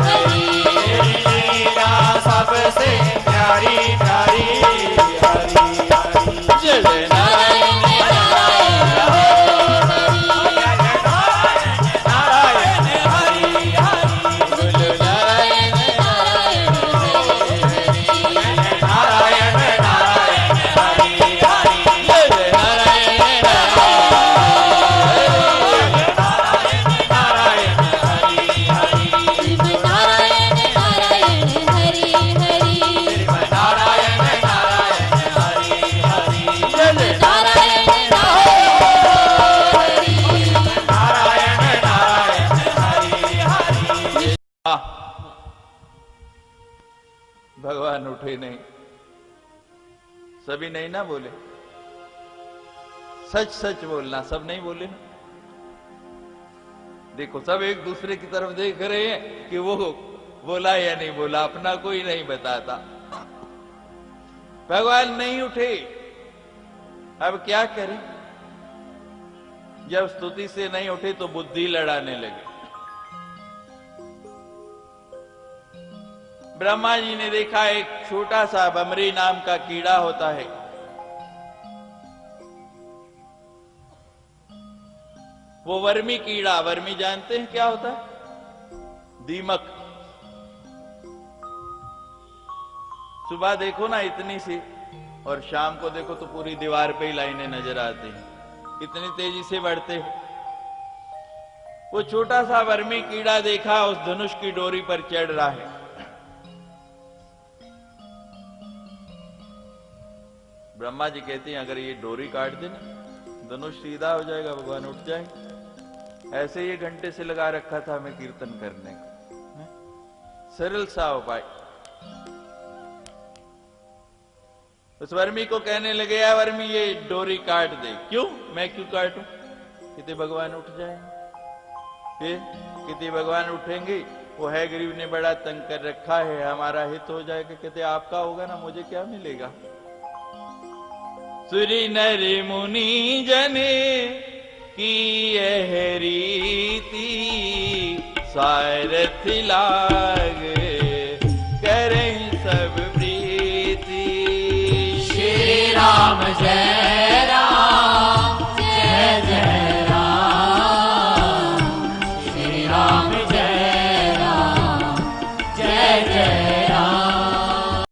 हरि तेरी लीला सबसे न्यारी न्यारी हरि हरि जय नारायण नारायण नारायण हरि हरि बोलो नारायण नारायण नारायण नारायण हरि हरि जय नारायण नारायण हरि हरि शिव नारायण नारायण हरि हरि नारायण नारायण हरि हरि जय नारायण नारायण हरि नारायण नारायण हरि हरि भगवान उठे नहीं, सभी नहीं ना बोले। सच सच बोलना, सब नहीं बोले ना। देखो सब एक दूसरे की तरफ देख रहे हैं कि वो बोला या नहीं बोला, अपना कोई नहीं बताता। भगवान नहीं उठे, अब क्या करें? जब स्तुति से नहीं उठे तो बुद्धि लड़ाने लगे। ब्रह्मा जी ने देखा एक छोटा सा बमरी नाम का कीड़ा होता है, वो वर्मी कीड़ा। वर्मी जानते हैं क्या होता है? दीमक। सुबह देखो ना इतनी सी, और शाम को देखो तो पूरी दीवार पे ही लाइनें नजर आती हैं, इतनी तेजी से बढ़ते हैं। वो छोटा सा वर्मी कीड़ा देखा, उस धनुष की डोरी पर चढ़ रहा है। ब्रह्मा जी कहते हैं अगर ये डोरी काट देना, धनुष सीधा हो जाएगा, भगवान उठ जाएंगे। ऐसे ही घंटे से लगा रखा था हमें कीर्तन करने का, सरल सा उपाय। उस वर्मी को कहने लगे, या वर्मी ये डोरी काट दे। क्यों? मैं क्यों काटूं? कहते भगवान उठ जाएंगे। कहते भगवान उठेंगे, वो है गरीब ने बड़ा तंग कर रखा है, हमारा हित हो जाएगा। कहते आपका होगा ना, मुझे क्या मिलेगा? सुरी नर मुनि जने की यह रीति, सारथ लाग करें सब प्रीति। श्री राम जय